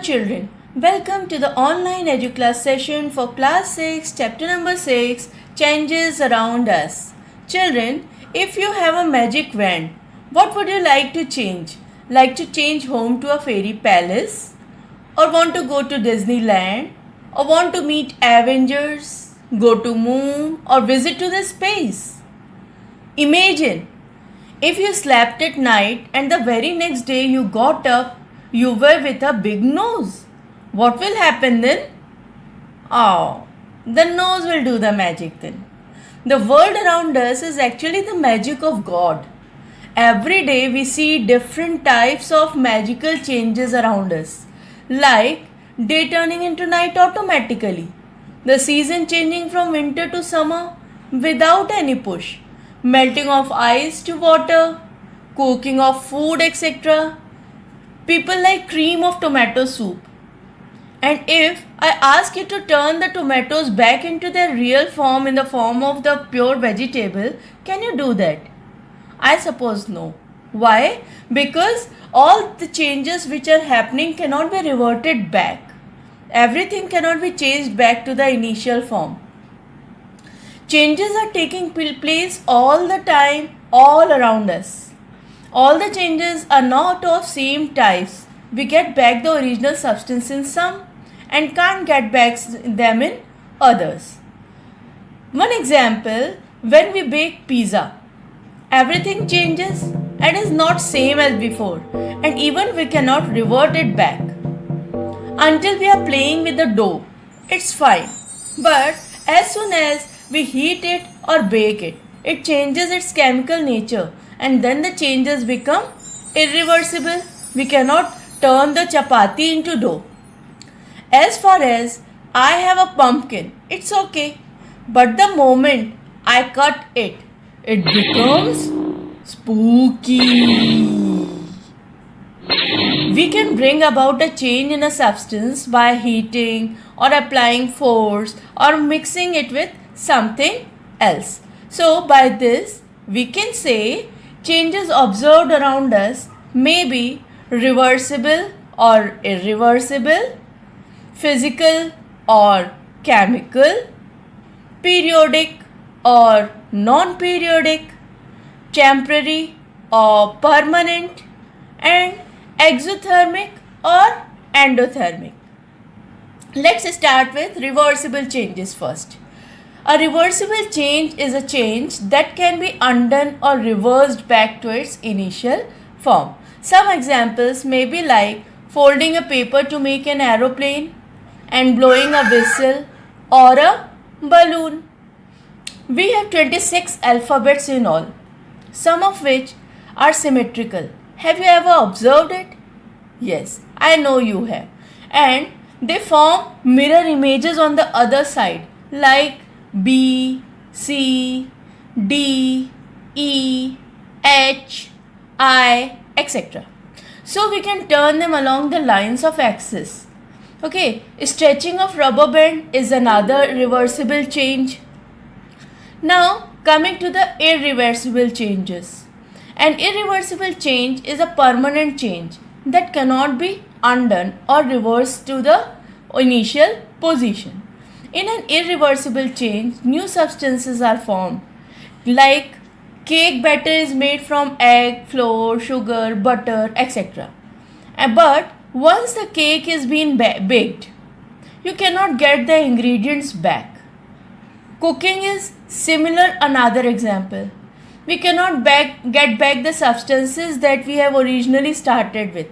children, welcome to the online educlass session for class 6, chapter number 6, changes around us. Children, if you have a magic wand, what would you like to change? Like to change home to a fairy palace? Or want to go to Disneyland? Or want to meet Avengers? Go to moon? Or visit to the space? Imagine, if you slept at night and the very next day you got up, you were with a big nose. What will happen then? Oh, the nose will do the magic then. The world around us is actually the magic of God. Every day we see different types of magical changes around us, like day turning into night automatically, the season changing from winter to summer without any push, melting of ice to water, cooking of food, etc. People like cream of tomato soup. And if I ask you to turn the tomatoes back into their real form in the form of the pure vegetable, can you do that? I suppose no. Why? Because all the changes which are happening cannot be reverted back. Everything cannot be changed back to the initial form. Changes are taking place all the time, all around us. All the changes are not of same types. We get back the original substance in some and can't get back them in others. One example, when we bake pizza, everything changes and is not same as before, and even we cannot revert it back. Until we are playing with the dough, it's fine. But as soon as we heat it or bake it, it changes its chemical nature and then the changes become irreversible. We cannot turn the chapati into dough. As far as I have a pumpkin, it's okay. But the moment I cut it, it becomes spooky. We can bring about a change in a substance by heating or applying force or mixing it with something else. So by this, we can say changes observed around us may be reversible or irreversible, physical or chemical, periodic or non-periodic, temporary or permanent, and exothermic or endothermic. Let's start with reversible changes first. A reversible change is a change that can be undone or reversed back to its initial form. Some examples may be like folding a paper to make an aeroplane and blowing a whistle or a balloon. We have 26 alphabets in all, some of which are symmetrical. Have you ever observed it? Yes, I know you have. And they form mirror images on the other side, like B, C, D, E, H, I, etc. So we can turn them along the lines of axis. Okay, stretching of rubber band is another reversible change. Now coming to the irreversible changes. An irreversible change is a permanent change that cannot be undone or reversed to the initial position. In an irreversible change, new substances are formed, like cake batter is made from egg, flour, sugar, butter, etc. But once the cake is being baked, you cannot get the ingredients back. Cooking is similar, another example. We cannot get back the substances that we have originally started with.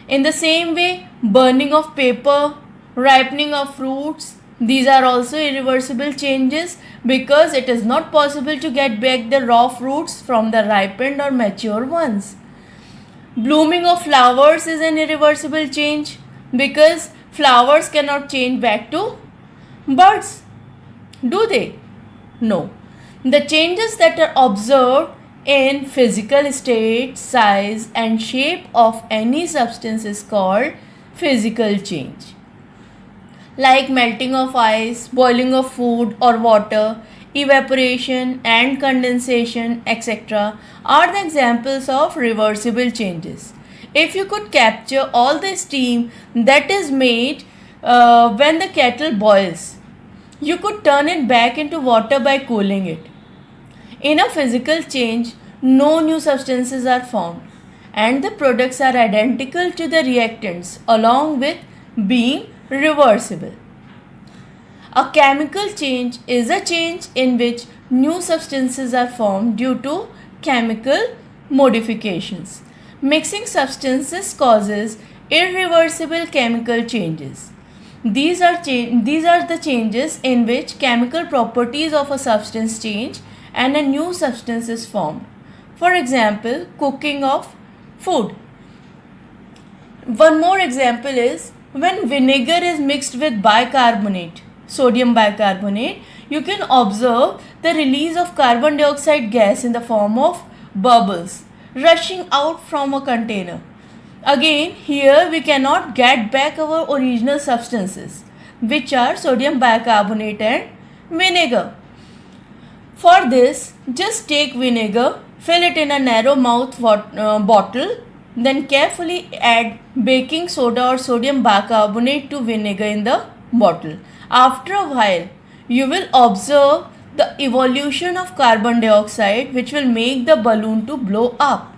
In the same way, burning of paper, ripening of fruits, these are also irreversible changes because it is not possible to get back the raw fruits from the ripened or mature ones. Blooming of flowers is an irreversible change because flowers cannot change back to buds. Do they? No. The changes that are observed in physical state, size and shape of any substance is called physical change. Like melting of ice, boiling of food or water, evaporation and condensation, etc. are the examples of reversible changes. If you could capture all the steam that is made when the kettle boils, you could turn it back into water by cooling it. In a physical change, no new substances are formed and the products are identical to the reactants along with being reversible. A chemical change is a change in which new substances are formed due to chemical modifications. Mixing substances causes irreversible chemical changes. These are the changes in which chemical properties of a substance change and a new substance is formed. For example, cooking of food. One more example is when vinegar is mixed with bicarbonate, sodium bicarbonate, you can observe the release of carbon dioxide gas in the form of bubbles rushing out from a container. Again, here we cannot get back our original substances, which are sodium bicarbonate and vinegar. For this, just take vinegar, fill it in a narrow mouth bottle, then carefully add baking soda or sodium bicarbonate to vinegar in the bottle. After a while, you will observe the evolution of carbon dioxide, which will make the balloon to blow up.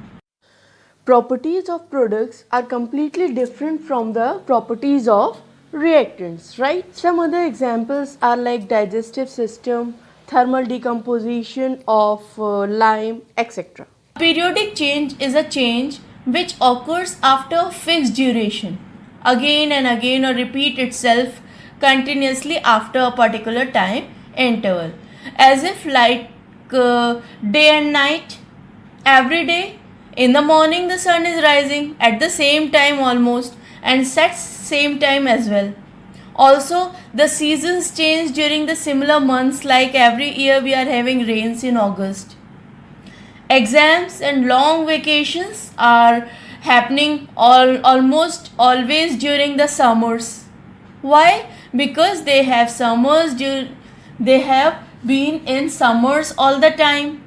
Properties of products are completely different from the properties of reactants, right? Some other examples are like digestive system, thermal decomposition of lime, etc. Periodic change is a change which occurs after a fixed duration, again and again, or repeat itself continuously after a particular time interval, as if like day and night. Every day in the morning the sun is rising at the same time almost and sets same time as well. Also, the seasons change during the similar months, like every year we are having rains in August. Exams and long vacations are happening almost always during the summers. Why? Because they have summers, they have been in summers all the time.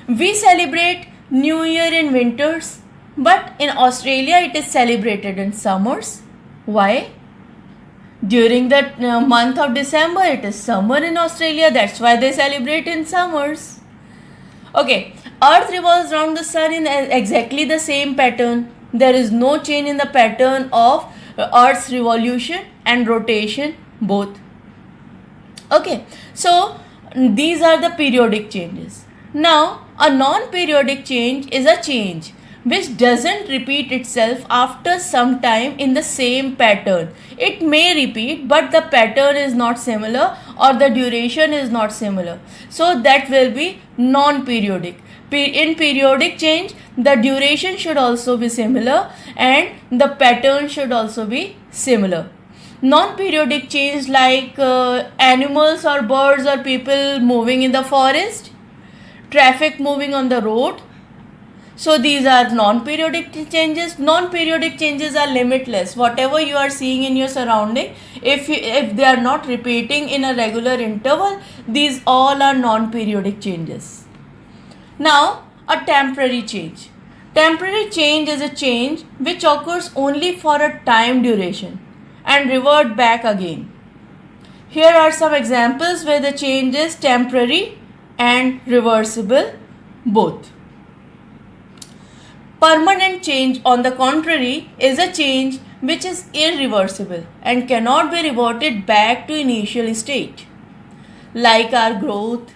We celebrate New Year in winters, but in Australia it is celebrated in summers. Why? During the month of December it is summer in Australia, that's why they celebrate in summers. Okay, Earth revolves around the sun in exactly the same pattern. There is no change in the pattern of Earth's revolution and rotation both. Okay, so these are the periodic changes. Now, a non-periodic change is a change which doesn't repeat itself after some time in the same pattern. It may repeat, but the pattern is not similar or the duration is not similar. So that will be non-periodic. In periodic change, the duration should also be similar and the pattern should also be similar. Non-periodic change like animals or birds or people moving in the forest, traffic moving on the road. So these are non-periodic changes. Non-periodic changes are limitless. Whatever you are seeing in your surrounding, if they are not repeating in a regular interval, these all are non-periodic changes. Now, a temporary change. Temporary change is a change which occurs only for a time duration and revert back again. Here are some examples where the change is temporary and reversible both. Permanent change, on the contrary, is a change which is irreversible and cannot be reverted back to initial state. Like our growth.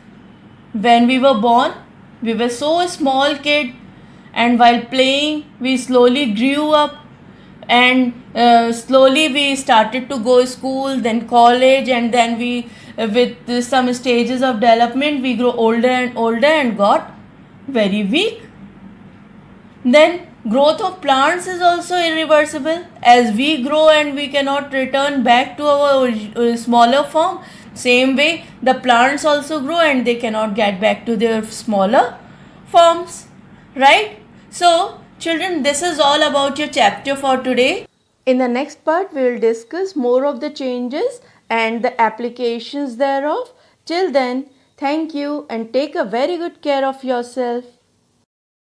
When we were born, we were so small kid, and while playing we slowly grew up, and slowly we started to go school, then college, and then we with some stages of development we grow older and older and got very weak. Then growth of plants is also irreversible. As we grow and we cannot return back to our smaller form, same way the plants also grow and they cannot get back to their smaller forms, right? So children, this is all about your chapter for today. In the next part we will discuss more of the changes and the applications thereof. Till then, thank you and take a very good care of yourself.